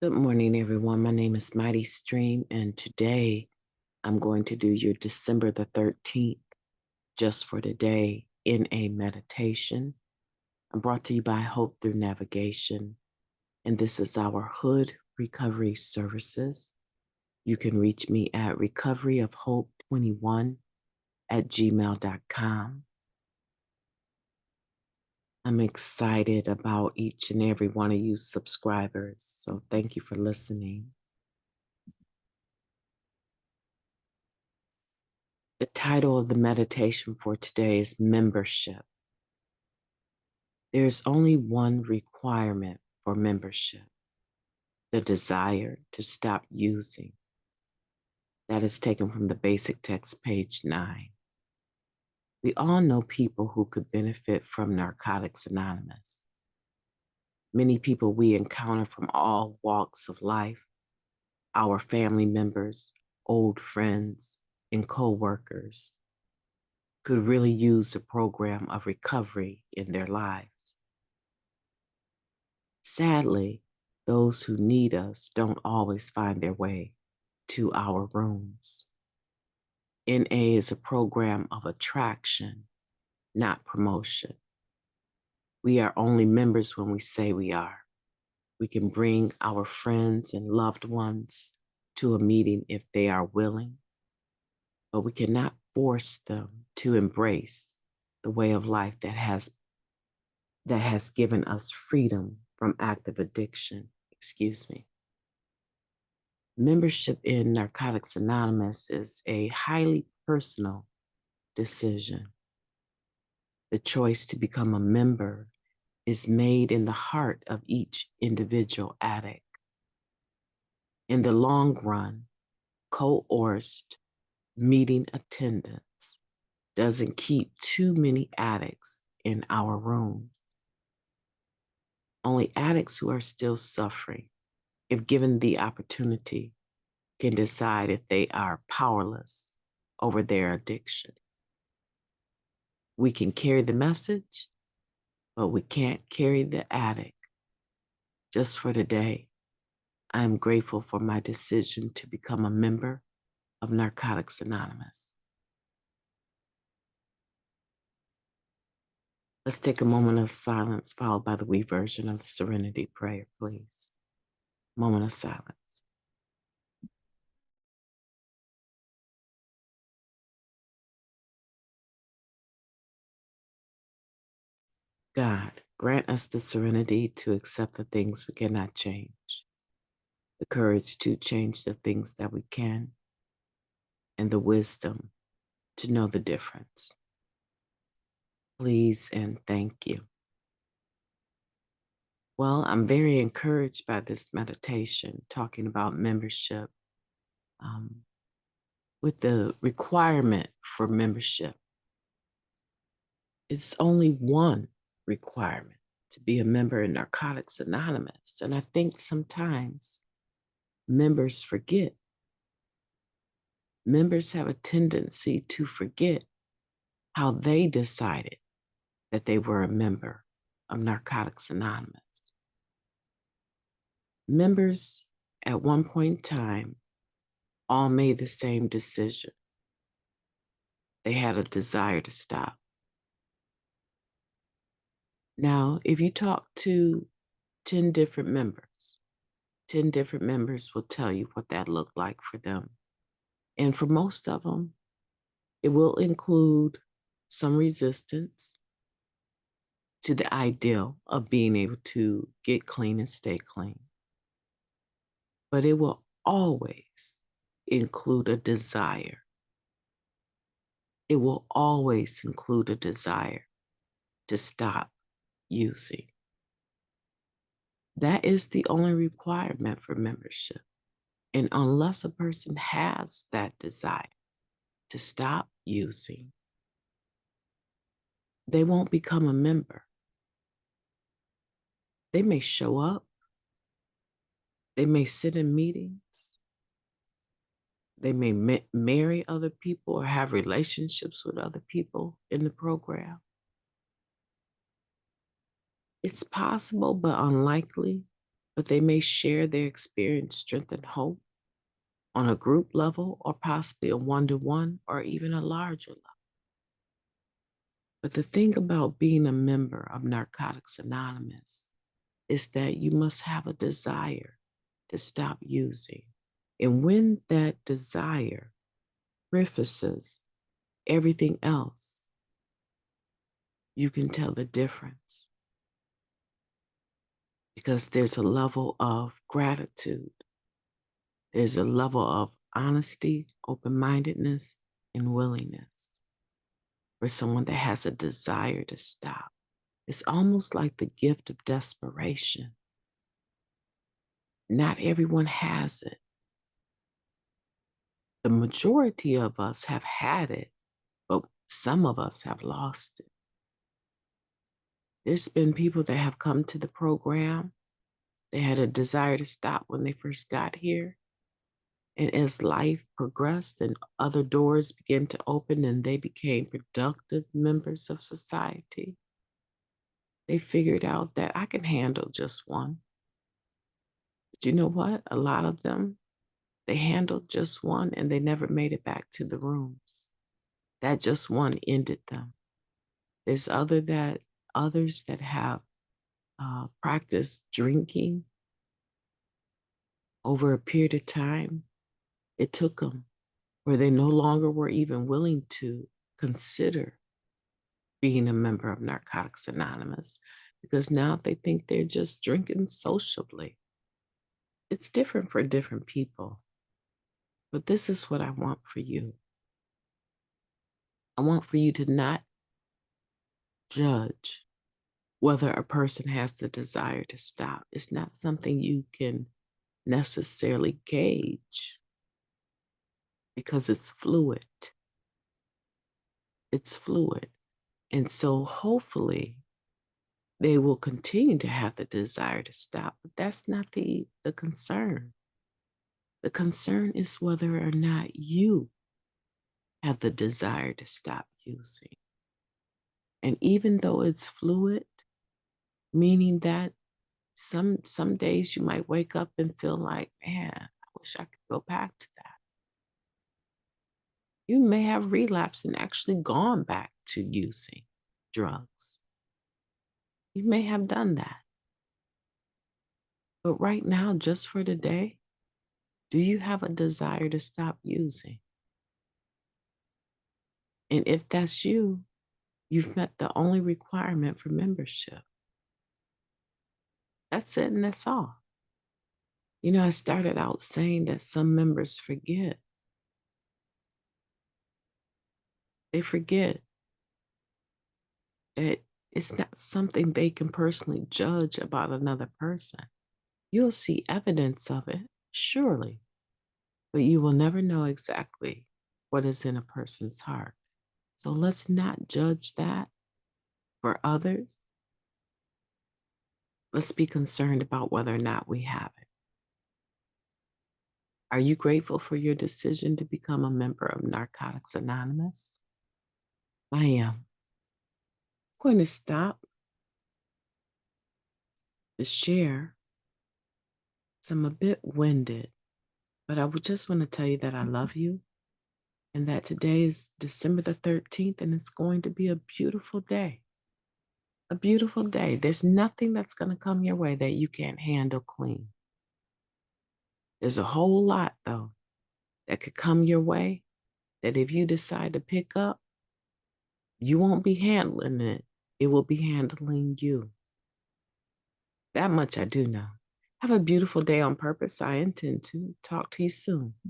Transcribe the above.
Good morning, everyone. My name is MightyStream, and today I'm going to do your December the 13th, just for today, in a meditation. I'm brought to you by Hope Through Navigation, and this is our H.O.O.D recovery services. You can reach me at recoveryofhope21@gmail.com. I'm excited about each and every one of you subscribers, so thank you for listening. The title of the meditation for today is Membership. There's only one requirement for membership: the desire to stop using. That is taken from the basic text, page 9. We all know people who could benefit from Narcotics Anonymous. Many people we encounter from all walks of life, our family members, old friends, and coworkers, could really use a program of recovery in their lives. Sadly, those who need us don't always find their way to our rooms. NA is a program of attraction, not promotion. We are only members when we say we are. We can bring our friends and loved ones to a meeting if they are willing, but we cannot force them to embrace the way of life that has given us freedom from active addiction. Membership in Narcotics Anonymous is a highly personal decision. The choice to become a member is made in the heart of each individual addict. In the long run, coerced meeting attendance doesn't keep too many addicts in our room. Only addicts who are still suffering, if given the opportunity, can decide if they are powerless over their addiction. We can carry the message, but we can't carry the addict. Just for today, I am grateful for my decision to become a member of Narcotics Anonymous. Let's take a moment of silence, followed by the we version of the Serenity Prayer, please. Moment of silence. God, grant us the serenity to accept the things we cannot change, the courage to change the things that we can, and the wisdom to know the difference. Please and thank you. Well, I'm very encouraged by this meditation, talking about membership, with the requirement for membership. It's only one requirement to be a member in Narcotics Anonymous. And I think sometimes members forget. Members have a tendency to forget how they decided that they were a member of Narcotics Anonymous. Members at one point in time all made the same decision. They had a desire to stop. Now, if you talk to 10 different members, 10 different members will tell you what that looked like for them. And for most of them, it will include some resistance to the ideal of being able to get clean and stay clean. But it will always include a desire. It will always include a desire to stop using. That is the only requirement for membership. And unless a person has that desire to stop using, they won't become a member. They may show up. They may sit in meetings. They may marry other people or have relationships with other people in the program. It's possible, but unlikely but they may share their experience, strength, and hope on a group level or possibly a one-to-one or even a larger level. But the thing about being a member of Narcotics Anonymous is that you must have a desire to stop using. And when that desire prefaces everything else, you can tell the difference because there's a level of gratitude, there's a level of honesty, open-mindedness, and willingness for someone that has a desire to stop. It's almost like the gift of desperation. Not everyone has it. The majority of us have had it, but some of us have lost it. There's been people that have come to the program. They had a desire to stop when they first got here. And as life progressed and other doors began to open and they became productive members of society, they figured out that I can handle just one. But you know what? A lot of them, they handled just one and they never made it back to the rooms. That just one ended them. There's others that have practiced drinking over a period of time. It took them where they no longer were even willing to consider being a member of Narcotics Anonymous because now they think they're just drinking sociably. It's different for different people, but this is what I want for you. I want for you to not judge whether a person has the desire to stop. It's not something you can necessarily gauge because it's fluid. It's fluid. And so hopefully they will continue to have the desire to stop, but that's not the concern. The concern is whether or not you have the desire to stop using. And even though it's fluid, meaning that some days you might wake up and feel like, man, I wish I could go back to that. You may have relapsed and actually gone back to using drugs. You may have done that. But right now, just for today, do you have a desire to stop using? And if that's you, you've met the only requirement for membership. That's it and that's all. You know, I started out saying that some members forget. They forget that it's not something they can personally judge about another person. You'll see evidence of it, surely, but you will never know exactly what is in a person's heart. So let's not judge that for others. Let's be concerned about whether or not we have it. Are you grateful for your decision to become a member of Narcotics Anonymous? I am. I'm going to stop the share because I'm a bit winded, but I would just want to tell you that I love you and that today is December the 13th and it's going to be a beautiful day. A beautiful day. There's nothing that's going to come your way that you can't handle clean. There's a whole lot, though, that could come your way that if you decide to pick up, you won't be handling it. It will be handling you. That much I do know. Have a beautiful day on purpose. I intend to talk to you soon.